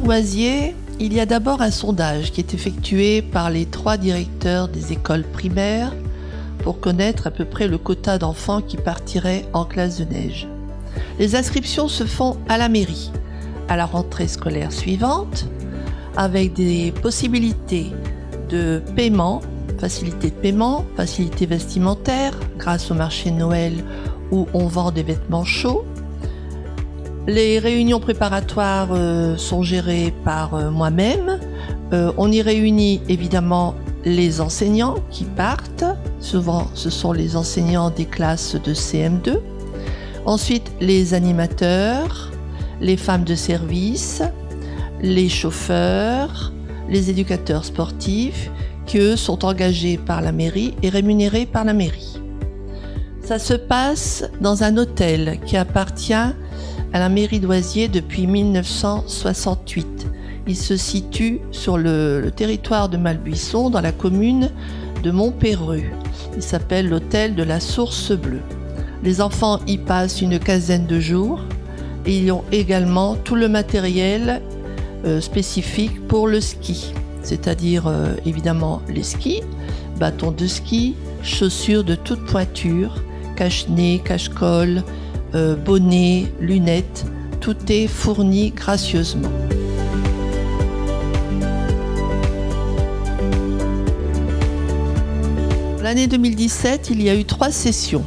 Oisier, il y a d'abord un sondage qui est effectué par les 3 directeurs des écoles primaires pour connaître à peu près le quota d'enfants qui partiraient en classe de neige. Les inscriptions se font à la mairie, à la rentrée scolaire suivante, avec des possibilités de paiement, facilité de paiement, facilité vestimentaire, grâce au marché de Noël où on vend des vêtements chauds. Les réunions préparatoires sont gérées par moi-même. On y réunit évidemment les enseignants qui partent. Souvent, ce sont les enseignants des classes de CM2. Ensuite, les animateurs, les femmes de service, les chauffeurs, les éducateurs sportifs, qui eux sont engagés par la mairie et rémunérés par la mairie. Ça se passe dans un hôtel qui appartient à la mairie d'Oisier depuis 1968. Il se situe sur le territoire de Malbuisson, dans la commune de Montpéreux. Il s'appelle l'hôtel de la Source Bleue. Les enfants y passent une quinzaine de jours et ils ont également tout le matériel spécifique pour le ski, c'est-à-dire évidemment les skis, bâtons de ski, chaussures de toute pointure, cache-nez, cache-col, bonnet, lunettes, tout est fourni gracieusement. L'année 2017, il y a eu 3 sessions,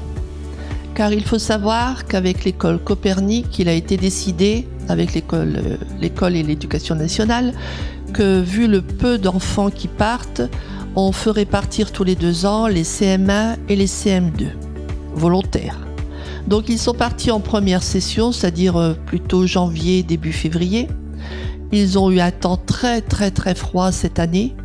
car il faut savoir qu'avec l'école Copernic, il a été décidé, avec l'école et l'éducation nationale, que vu le peu d'enfants qui partent, on ferait partir tous les 2 ans les CM1 et les CM2, volontaires. Donc ils sont partis en première session, c'est-à-dire plutôt janvier, début février. Ils ont eu un temps très froid cette année,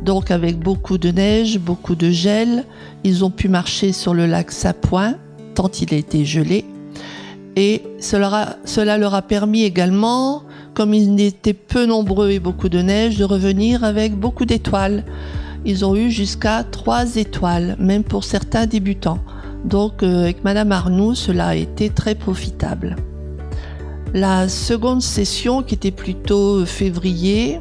donc avec beaucoup de neige, beaucoup de gel. Ils ont pu marcher sur le lac Saint-Point, tant il a été gelé. Et cela leur a permis également, comme ils étaient peu nombreux et beaucoup de neige, de revenir avec beaucoup d'étoiles. Ils ont eu jusqu'à 3 étoiles, même pour certains débutants. Donc avec Madame Arnoux, cela a été très profitable. La seconde session, qui était plutôt février,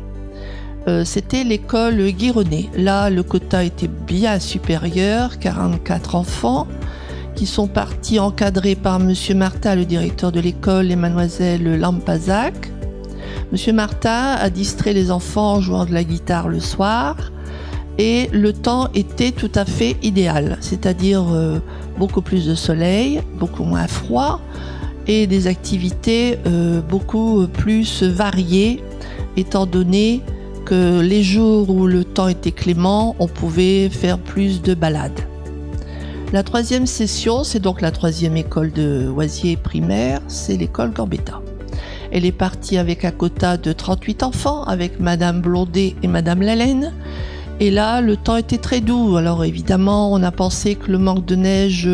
c'était l'école Guironnet. Là, le quota était bien supérieur, 44 enfants, qui sont partis encadrés par Monsieur Martin, le directeur de l'école, et Mademoiselle Lampazac. Monsieur Martin a distrait les enfants en jouant de la guitare le soir, et le temps était tout à fait idéal, c'est-à-dire beaucoup plus de soleil, beaucoup moins froid, et des activités beaucoup plus variées, étant donné que les jours où le temps était clément, on pouvait faire plus de balades. La 3e session, c'est donc la 3e école de Oisier primaire, c'est l'école Gambetta. Elle est partie avec un quota de 38 enfants, avec Madame Blondet et Madame Lalaine. Et là, le temps était très doux. Alors évidemment, on a pensé que le manque de neige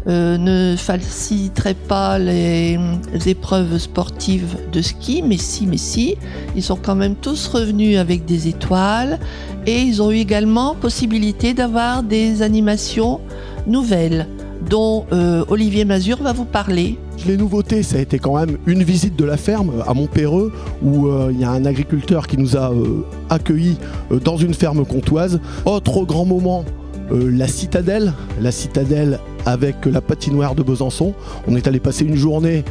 ne faciliterait pas les épreuves sportives de ski, mais si, ils sont quand même tous revenus avec des étoiles et ils ont eu également possibilité d'avoir des animations nouvelles dont Olivier Mazur va vous parler. Les nouveautés, ça a été quand même une visite de la ferme à Montpéreux où il y a un agriculteur qui nous a accueillis dans une ferme comtoise. Autre grand moment, la citadelle avec la patinoire de Besançon. On est allé passer une journée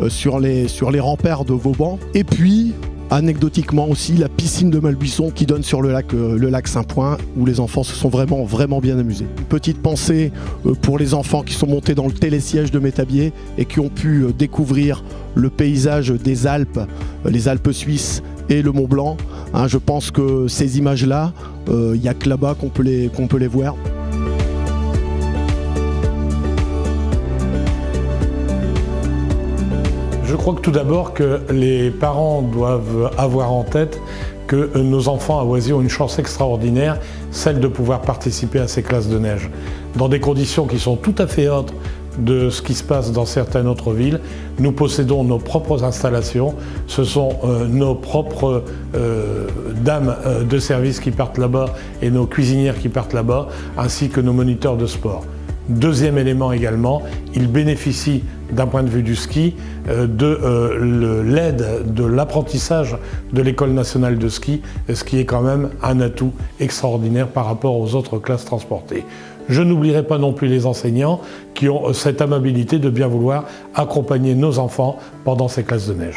sur les remparts de Vauban. Et puis, anecdotiquement aussi, la piscine de Malbuisson qui donne sur le lac Saint-Point où les enfants se sont vraiment bien amusés. Une petite pensée pour les enfants qui sont montés dans le télésiège de Métabier et qui ont pu découvrir le paysage des Alpes, les Alpes suisses et le Mont Blanc. Je pense que ces images-là, il n'y a que là-bas qu'on peut les voir. Je crois que tout d'abord que les parents doivent avoir en tête que nos enfants à Oisier ont une chance extraordinaire, celle de pouvoir participer à ces classes de neige, dans des conditions qui sont tout à fait autres de ce qui se passe dans certaines autres villes. Nous possédons nos propres installations, ce sont nos propres dames de service qui partent là-bas et nos cuisinières qui partent là-bas, ainsi que nos moniteurs de sport. Deuxième élément également, ils bénéficient d'un point de vue du ski de l'aide de l'apprentissage de l'École nationale de ski, ce qui est quand même un atout extraordinaire par rapport aux autres classes transportées. Je n'oublierai pas non plus les enseignants qui ont cette amabilité de bien vouloir accompagner nos enfants pendant ces classes de neige.